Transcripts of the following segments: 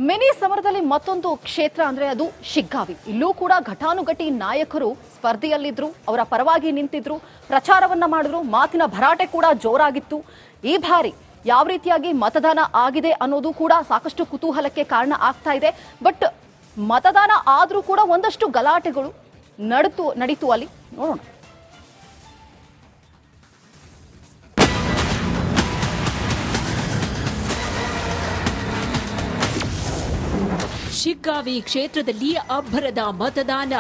Mini ಸಮರದಲ್ಲಿ ಮತ್ತೊಂದು ಕ್ಷೇತ್ರ ಅಂದ್ರೆ ಅದು ಶಿಗ್ಗಾವಿ. ಇಲ್ಲೂ ಕೂಡ ಘಟಾನುಘಟಿ ನಾಯಕರು ಸ್ಪರ್ಧೆಯಲ್ಲಿದ್ರು, ಅವರ ಪರವಾಗಿ ನಿಂತಿದ್ರು, ಪ್ರಚಾರವನ್ನ ಮಾಡಿದ್ರು, ಮಾತಿನ ಭರಾಟೆ ಕೂಡ ಜೋರಾಗಿತ್ತು. ಈ ಬಾರಿ ಯಾವ ರೀತಿಯಾಗಿ ಮತದಾನ ಆಗಿದೆ ಅನ್ನೋದು ಕೂಡ ಸಾಕಷ್ಟು ಕುತೂಹಲಕ್ಕೆ ಕಾರಣ ಆಗ್ತಾ ಇದೆ. ಬಟ್ ಮತದಾನ ಆದ್ರೂ ಕೂಡ ಒಂದಷ್ಟು ಗಲಾಟೆಗಳು ನಡೀತು ಅಲ್ಲಿ ನೋಡೋಣ. ಶಿಗ್ಗಾವಿ ಕ್ಷೇತ್ರದಲ್ಲಿ ಅಬ್ಬರದ ಮತದಾನ.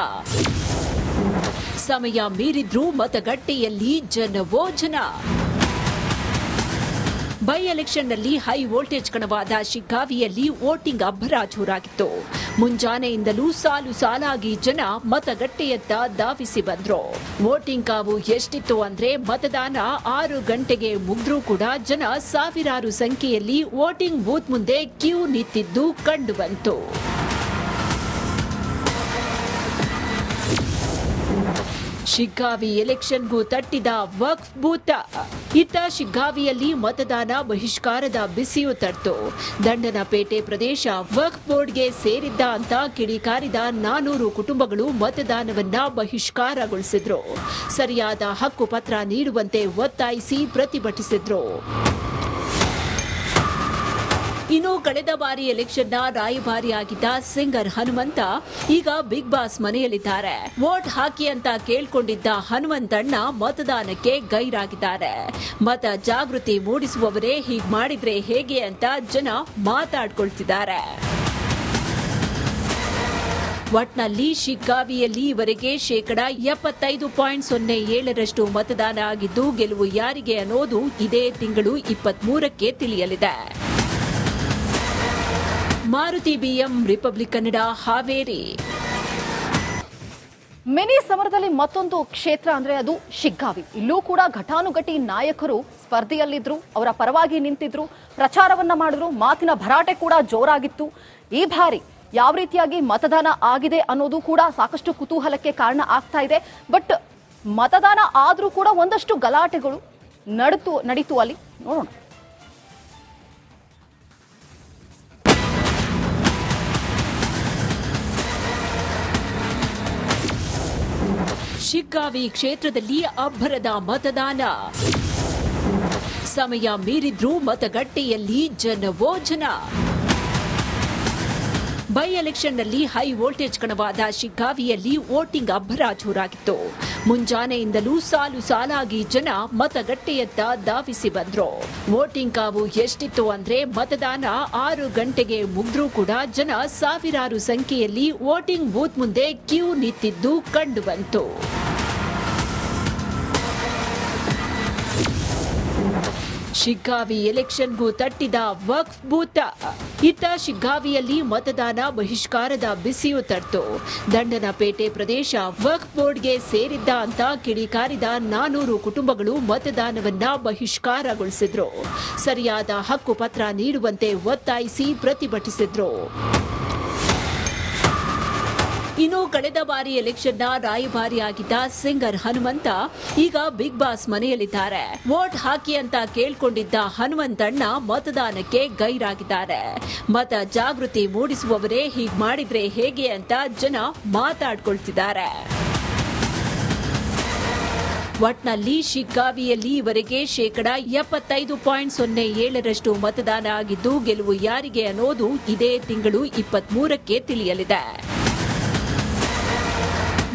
ಸಮಯ ಮೀರಿದ್ರೂ ಮತಗಟ್ಟೆಯಲ್ಲಿ ಜನವೋ ಜನ. ಬೈ ಎಲೆಕ್ಷನ್ನಲ್ಲಿ ಹೈ ವೋಲ್ಟೇಜ್ ಕಣವಾದ ಶಿಗ್ಗಾವಿಯಲ್ಲಿ ವೋಟಿಂಗ್ ಅಬ್ಬರ ಜೋರಾಗಿತ್ತು. ಮುಂಜಾನೆಯಿಂದಲೂ ಸಾಲು ಸಾಲಾಗಿ ಜನ ಮತಗಟ್ಟೆಯತ್ತ ಧಾವಿಸಿ ಬಂದ್ರು. ವೋಟಿಂಗ್ ಕಾವು ಎಷ್ಟಿತ್ತು ಅಂದ್ರೆ ಮತದಾನ 6 ಗಂಟೆಗೆ ಮುಗಿದ್ರೂ ಕೂಡ ಜನ ಸಾವಿರಾರು ಸಂಖ್ಯೆಯಲ್ಲಿ ವೋಟಿಂಗ್ ಬೂತ್ ಮುಂದೆ ಕ್ಯೂ ನಿಂತಿದ್ದು ಕಂಡುಬಂತು. ಶಿಗ್ಗಾವಿ ಎಲೆಕ್ಷನ್ಗೂ ತಟ್ಟಿದ ವಕ್ಫ್ ಬೂತ್. ಇತ್ತ ಶಿಗ್ಗಾವಿಯಲ್ಲಿ ಮತದಾನ ಬಹಿಷ್ಕಾರದ ಬಿಸಿಯೂ ತಟ್ಟು. ದಂಡನಪೇಟೆ ಪ್ರದೇಶ ವಕ್ಫ್ ಬೋರ್ಡ್ಗೆ ಸೇರಿದ್ದ ಅಂತ ಕಿಡಿಕಾರಿದ 400 ಕುಟುಂಬಗಳು ಮತದಾನವನ್ನ ಬಹಿಷ್ಕಾರಗೊಳಿಸಿದ್ರು. ಸರಿಯಾದ ಹಕ್ಕು ಪತ್ರ ನೀಡುವಂತೆ ಒತ್ತಾಯಿಸಿ ಪ್ರತಿಭಟಿಸಿದ್ರು. ಇನ್ನು ಕಳೆದ ಬಾರಿ ಎಲೆಕ್ಷನ್ನ ರಾಯಭಾರಿಯಾಗಿದ್ದ ಸಿಂಗರ್ ಹನುಮಂತ ಈಗ ಬಿಗ್ ಬಾಸ್ ಮನೆಯಲ್ಲಿದ್ದಾರೆ. ವೋಟ್ ಹಾಕಿ ಅಂತ ಕೇಳ್ಕೊಂಡಿದ್ದ ಹನುಮಂತಣ್ಣ ಮತದಾನಕ್ಕೆ ಗೈರಾಗಿದ್ದಾರೆ. ಮತ ಜಾಗೃತಿ ಮೂಡಿಸುವವರೇ ಹೀಗ್ ಮಾಡಿದ್ರೆ ಹೇಗೆ ಅಂತ ಜನ ಮಾತಾಡ್ಕೊಳ್ತಿದ್ದಾರೆ. ಒಟ್ನಲ್ಲಿ ಶಿಗ್ಗಾವಿಯಲ್ಲಿ ಇವರೆಗೆ 75.07% ಮತದಾನ ಆಗಿದ್ದು, ಗೆಲುವು ಯಾರಿಗೆ ಅನ್ನೋದು ಇದೇ ತಿಂಗಳು 23ಕ್ಕೆ ತಿಳಿಯಲಿದೆ. Maruti BM, Republic Kannada, Haveri. Mini ಸಮರದಲ್ಲಿ ಮತ್ತೊಂದು ಕ್ಷೇತ್ರ ಅಂದ್ರೆ ಅದು ಶಿಗ್ಗಾವಿ. ಇಲ್ಲೂ ಕೂಡ ಘಟಾನುಘಟಿ ನಾಯಕರು ಸ್ಪರ್ಧೆಯಲ್ಲಿದ್ರು, ಅವರ ಪರವಾಗಿ ನಿಂತಿದ್ರು, ಪ್ರಚಾರವನ್ನ ಮಾಡಿದ್ರು, ಮಾತಿನ ಭರಾಟೆ ಕೂಡ ಜೋರಾಗಿತ್ತು. ಈ ಬಾರಿ ಯಾವ ರೀತಿಯಾಗಿ ಮತದಾನ ಆಗಿದೆ ಅನ್ನೋದು ಕೂಡ ಸಾಕಷ್ಟು ಕುತೂಹಲಕ್ಕೆ ಕಾರಣ ಆಗ್ತಾ ಇದೆ. ಬಟ್ ಮತದಾನ ಆದ್ರೂ ಕೂಡ ಒಂದಷ್ಟು ಗಲಾಟೆಗಳು ನಡೀತು ಅಲ್ಲಿ ನೋಡೋಣ. ಶಿಗ್ಗಾವಿ ಕ್ಷೇತ್ರದಲ್ಲಿ ಅಬ್ಬರದ ಮತದಾನ. ಸಮಯ ಮೀರಿದ್ರೂ ಮತಗಟ್ಟೆಯಲ್ಲಿ ಜನವೋ ಜನ. ಬೈ ಎಲೆಕ್ಷನ್ನಲ್ಲಿ ಹೈ ವೋಲ್ಟೇಜ್ ಕಣವಾದ ಶಿಗ್ಗಾವಿಯಲ್ಲಿ ವೋಟಿಂಗ್ ಅಬ್ಬರ ಜೋರಾಗಿತ್ತು. ಮುಂಜಾನೆಯಿಂದಲೂ ಸಾಲು ಸಾಲಾಗಿ ಜನ ಮತಗಟ್ಟೆಯತ್ತ ಧಾವಿಸಿ ಬಂದ್ರು. ವೋಟಿಂಗ್ ಕಾವು ಎಷ್ಟಿತ್ತು ಅಂದ್ರೆ ಮತದಾನ 6 ಗಂಟೆಗೆ ಮುಗಿದ್ರೂ ಕೂಡ ಜನ ಸಾವಿರಾರು ಸಂಖ್ಯೆಯಲ್ಲಿ ವೋಟಿಂಗ್ ಬೂತ್ ಮುಂದೆ ಕ್ಯೂ ನಿಂತಿದ್ದು ಕಂಡುಬಂತು. ಶಿಗ್ಗಾವಿ ಎಲೆಕ್ಷನ್ಗೂ ತಟ್ಟಿದ ವಕ್ಫ್ ಬೂತ್. ಇತ್ತ ಶಿಗ್ಗಾವಿಯಲ್ಲಿ ಮತದಾನ ಬಹಿಷ್ಕಾರದ ಬಿಸಿಯೂ ತಟ್ಟು. ದಂಡನಪೇಟೆ ಪ್ರದೇಶ ವಕ್ಫ್ ಬೋರ್ಡ್ಗೆ ಸೇರಿದ್ದ ಅಂತ ಕಿಡಿಕಾರಿದ 400 ಕುಟುಂಬಗಳು ಮತದಾನವನ್ನ ಬಹಿಷ್ಕಾರಗೊಳಿಸಿದ್ರು. ಸರಿಯಾದ ಹಕ್ಕು ಪತ್ರ ನೀಡುವಂತೆ ಒತ್ತಾಯಿಸಿ ಪ್ರತಿಭಟಿಸಿದ್ರು. ಇನ್ನು ಕಳೆದ ಬಾರಿ ಎಲೆಕ್ಷನ್ನ ರಾಯಭಾರಿಯಾಗಿದ್ದ ಸಿಂಗರ್ ಹನುಮಂತ ಈಗ ಬಿಗ್ ಬಾಸ್ ಮನೆಯಲ್ಲಿದ್ದಾರೆ. ವೋಟ್ ಹಾಕಿ ಅಂತ ಕೇಳ್ಕೊಂಡಿದ್ದ ಹನುಮಂತಣ್ಣ ಮತದಾನಕ್ಕೆ ಗೈರಾಗಿದ್ದಾರೆ. ಮತ ಜಾಗೃತಿ ಮೂಡಿಸುವವರೇ ಹೀಗ್ ಮಾಡಿದ್ರೆ ಹೇಗೆ ಅಂತ ಜನ ಮಾತಾಡ್ಕೊಳ್ತಿದ್ದಾರೆ. ಒಟ್ನಲ್ಲಿ ಶಿಗ್ಗಾವಿಯಲ್ಲಿ ಇವರೆಗೆ 75.07% ಮತದಾನ ಆಗಿದ್ದು, ಗೆಲುವು ಯಾರಿಗೆ ಅನ್ನೋದು ಇದೇ ತಿಂಗಳು 23ಕ್ಕೆ ತಿಳಿಯಲಿದೆ.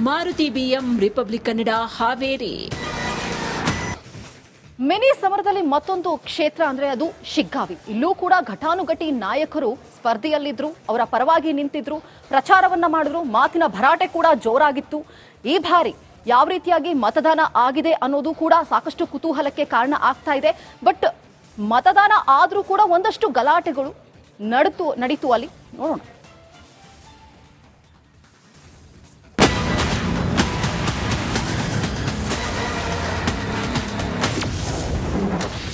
Maruti BM, Republic Kannada, Haveri. Mini ಸಮರದಲ್ಲಿ ಮತ್ತೊಂದು ಕ್ಷೇತ್ರ ಅಂದ್ರೆ ಅದು ಶಿಗ್ಗಾವಿ. ಇಲ್ಲೂ ಕೂಡ ಘಟಾನುಘಟಿ ನಾಯಕರು ಸ್ಪರ್ಧೆಯಲ್ಲಿದ್ರು, ಅವರ ಪರವಾಗಿ ನಿಂತಿದ್ರು, ಪ್ರಚಾರವನ್ನ ಮಾಡಿದ್ರು, ಮಾತಿನ ಭರಾಟೆ ಕೂಡ ಜೋರಾಗಿತ್ತು. ಈ ಬಾರಿ ಯಾವ ರೀತಿಯಾಗಿ ಮತದಾನ ಆಗಿದೆ ಅನ್ನೋದು ಕೂಡ ಸಾಕಷ್ಟು ಕುತೂಹಲಕ್ಕೆ ಕಾರಣ ಆಗ್ತಾ ಇದೆ. ಬಟ್ ಮತದಾನ ಆದ್ರೂ ಕೂಡ ಒಂದಷ್ಟು ಗಲಾಟೆಗಳು ನಡೀತು ಅಲ್ಲಿ ನೋಡೋಣ.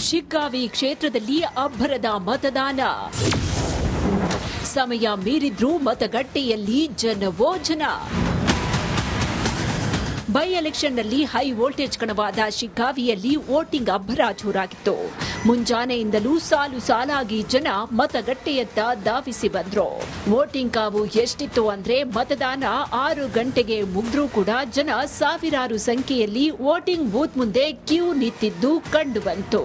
ಶಿಗ್ಗಾವಿ ಕ್ಷೇತ್ರದಲ್ಲಿ ಅಬ್ಬರದ ಮತದಾನ. ಸಮಯ ಮೀರಿದ್ರೂ ಮತಗಟ್ಟೆಯಲ್ಲಿ ಜನವೋ ಜನ. ಬೈ ಎಲೆಕ್ಷನ್ನಲ್ಲಿ ಹೈ ವೋಲ್ಟೇಜ್ ಕಣವಾದ ಶಿಗ್ಗಾವಿಯಲ್ಲಿ ವೋಟಿಂಗ್ ಅಬ್ಬರ ಜೋರಾಗಿತ್ತು. ಮುಂಜಾನೆಯಿಂದಲೂ ಸಾಲು ಸಾಲಾಗಿ ಜನ ಮತಗಟ್ಟೆಯತ್ತ ಧಾವಿಸಿ ಬಂದ್ರು. ವೋಟಿಂಗ್ ಕಾವು ಎಷ್ಟಿತ್ತು ಅಂದ್ರೆ ಮತದಾನ 6 ಗಂಟೆಗೆ ಮುಗಿದ್ರೂ ಕೂಡ ಜನ ಸಾವಿರಾರು ಸಂಖ್ಯೆಯಲ್ಲಿ ವೋಟಿಂಗ್ ಬೂತ್ ಮುಂದೆ ಕ್ಯೂ ನಿಂತಿದ್ದು ಕಂಡುಬಂತು.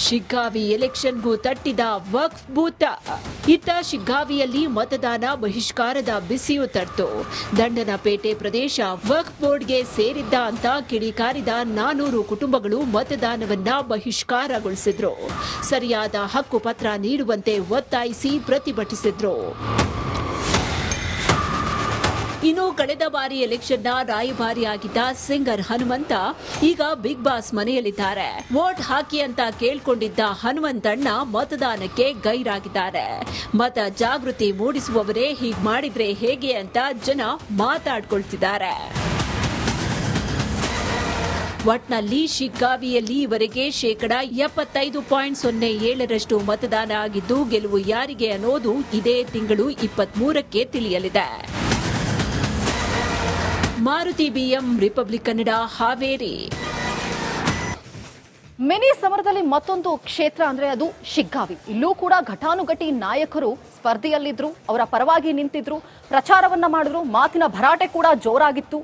ಶಿಗ್ಗಾವಿ ಎಲೆಕ್ಷನ್ಗೂ ತಟ್ಟಿದ ವಕ್ಫ್ ಬೂತ್. ಇತ್ತ ಶಿಗ್ಗಾವಿಯಲ್ಲಿ ಮತದಾನ ಬಹಿಷ್ಕಾರದ ಬಿಸಿಯೂ ತಟ್ಟು. ದಂಡನಪೇಟೆ ಪ್ರದೇಶ ವಕ್ಫ್ ಬೋರ್ಡ್ಗೆ ಸೇರಿದ್ದ ಅಂತ ಕಿಡಿಕಾರಿದ 400 ಕುಟುಂಬಗಳು ಮತದಾನವನ್ನ ಬಹಿಷ್ಕಾರಗೊಳಿಸಿದ್ರು. ಸರಿಯಾದ ಹಕ್ಕುಪತ್ರ ನೀಡುವಂತೆ ಒತ್ತಾಯಿಸಿ ಪ್ರತಿಭಟಿಸಿದ್ರು. ಇನ್ನು ಕಳೆದ ಬಾರಿ ಎಲೆಕ್ಷನ್ನ ರಾಯಭಾರಿಯಾಗಿದ್ದ ಸಿಂಗರ್ ಹನುಮಂತ ಈಗ ಬಿಗ್ ಬಾಸ್ ಮನೆಯಲ್ಲಿದ್ದಾರೆ. ವೋಟ್ ಹಾಕಿ ಅಂತ ಕೇಳ್ಕೊಂಡಿದ್ದ ಹನುಮಂತಣ್ಣ ಮತದಾನಕ್ಕೆ ಗೈರಾಗಿದ್ದಾರೆ. ಮತ ಜಾಗೃತಿ ಮೂಡಿಸುವವರೇ ಹೀಗ್ ಮಾಡಿದ್ರೆ ಹೇಗೆ ಅಂತ ಜನ ಮಾತಾಡ್ಕೊಳ್ತಿದ್ದಾರೆ. ಒಟ್ನಲ್ಲಿ ಶಿಗ್ಗಾವಿಯಲ್ಲಿ ಇವರೆಗೆ 75.07% ಮತದಾನ ಆಗಿದ್ದು ಗೆಲುವು ಯಾರಿಗೆ ಅನ್ನೋದು ಇದೇ ತಿಂಗಳು 23ಕ್ಕೆ ತಿಳಿಯಲಿದೆ. Maruti BM Republic Kannada Haveri. Mini ಸಮರದಲ್ಲಿ ಮತ್ತೊಂದು ಕ್ಷೇತ್ರ ಅಂದ್ರೆ ಅದು ಶಿಗ್ಗಾವಿ. ಇಲ್ಲೂ ಕೂಡ ಘಟಾನುಘಟಿ ನಾಯಕರು ಸ್ಪರ್ಧೆಯಲ್ಲಿದ್ರು, ಅವರ ಪರವಾಗಿ ನಿಂತಿದ್ರು, ಪ್ರಚಾರವನ್ನ ಮಾಡಿದ್ರು, ಮಾತಿನ ಭರಾಟೆ ಕೂಡ ಜೋರಾಗಿತ್ತು.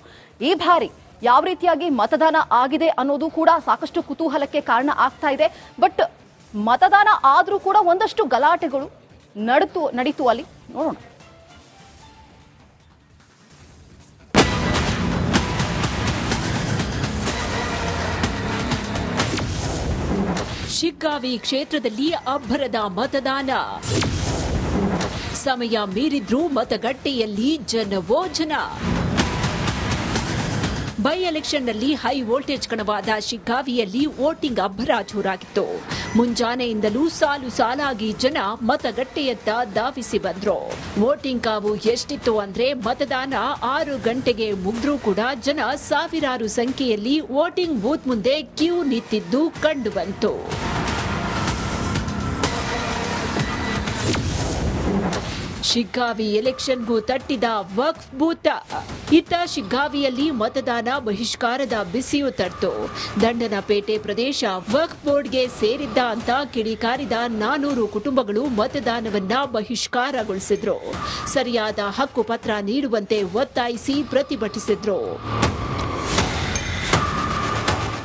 ಈ ಬಾರಿ ಯಾವ ರೀತಿಯಾಗಿ ಮತದಾನ ಆಗಿದೆ ಅನ್ನೋದು ಕೂಡ ಸಾಕಷ್ಟು ಕುತೂಹಲಕ್ಕೆ ಕಾರಣ ಆಗ್ತಾ ಇದೆ. ಬಟ್ ಮತದಾನ ಆದ್ರೂ ಕೂಡ ಒಂದಷ್ಟು ಗಲಾಟೆಗಳು ನಡೀತು ಅಲ್ಲಿ ನೋಡೋಣ. ಶಿಗ್ಗಾವಿ ಕ್ಷೇತ್ರದಲ್ಲಿ ಅಬ್ಬರದ ಮತದಾನ. ಸಮಯ ಮೀರಿದ್ರೂ ಮತಗಟ್ಟೆಯಲ್ಲಿ ಜನವೋ ಜನ. ಬೈ ಎಲೆಕ್ಷನ್ನಲ್ಲಿ ಹೈ ವೋಲ್ಟೇಜ್ ಕಣವಾದ ಶಿಗ್ಗಾವಿಯಲ್ಲಿ ವೋಟಿಂಗ್ ಅಬ್ಬರ ಜೋರಾಗಿತ್ತು. ಮುಂಜಾನೆಯಿಂದಲೂ ಸಾಲು ಸಾಲಾಗಿ ಜನ ಮತಗಟ್ಟೆಯತ್ತ ಧಾವಿಸಿ ಬಂದ್ರು. ವೋಟಿಂಗ್ ಕಾವು ಎಷ್ಟಿತ್ತು ಅಂದ್ರೆ ಮತದಾನ 6 ಗಂಟೆಗೆ ಮುಗಿದ್ರೂ ಕೂಡ ಜನ ಸಾವಿರಾರು ಸಂಖ್ಯೆಯಲ್ಲಿ ವೋಟಿಂಗ್ ಬೂತ್ ಮುಂದೆ ಕ್ಯೂ ನಿಂತಿದ್ದು ಕಂಡುಬಂತು. ಶಿಗ್ಗಾವಿ ಎಲೆಕ್ಷನ್ಗೂ ತಟ್ಟಿದ ವಕ್ಫ್ ಬೂತ್. ಇತ್ತ ಶಿಗ್ಗಾವಿಯಲ್ಲಿ ಮತದಾನ ಬಹಿಷ್ಕಾರದ ಬಿಸಿಯೂ ತಟ್ಟು. ದಂಡನಪೇಟೆ ಪ್ರದೇಶ ವಕ್ಫ್ ಬೋರ್ಡ್ಗೆ ಸೇರಿದ್ದ ಅಂತ ಕಿಡಿಕಾರಿದ 400 ಕುಟುಂಬಗಳು ಮತದಾನವನ್ನ ಬಹಿಷ್ಕಾರಗೊಳಿಸಿದ್ರು. ಸರಿಯಾದ ಹಕ್ಕುಪತ್ರ ನೀಡುವಂತೆ ಒತ್ತಾಯಿಸಿ ಪ್ರತಿಭಟಿಸಿದ್ರು.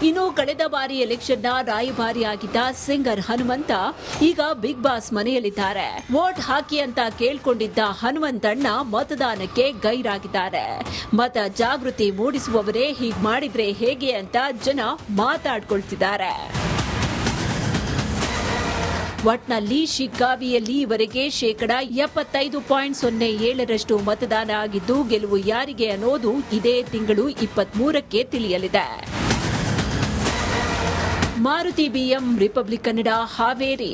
ಇನ್ನು ಕಳೆದ ಬಾರಿ ಎಲೆಕ್ಷನ್ನ ರಾಯಭಾರಿಯಾಗಿದ್ದ ಸಿಂಗರ್ ಹನುಮಂತ ಈಗ ಬಿಗ್ ಬಾಸ್ ಮನೆಯಲ್ಲಿದ್ದಾರೆ. ವೋಟ್ ಹಾಕಿ ಅಂತ ಕೇಳ್ಕೊಂಡಿದ್ದ ಹನುಮಂತಣ್ಣ ಮತದಾನಕ್ಕೆ ಗೈರಾಗಿದ್ದಾರೆ. ಮತ ಜಾಗೃತಿ ಮೂಡಿಸುವವರೇ ಹೀಗ್ ಮಾಡಿದ್ರೆ ಹೇಗೆ ಅಂತ ಜನ ಮಾತಾಡ್ಕೊಳ್ತಿದ್ದಾರೆ. ಒಟ್ನಲ್ಲಿ ಶಿಗ್ಗಾವಿಯಲ್ಲಿ ಇವರೆಗೆ 75.07% ಮತದಾನ ಆಗಿದ್ದು ಗೆಲುವು ಯಾರಿಗೆ ಅನ್ನೋದು ಇದೇ ತಿಂಗಳು 23ಕ್ಕೆ ತಿಳಿಯಲಿದೆ. Maruti BM Republic Kannada Haveri.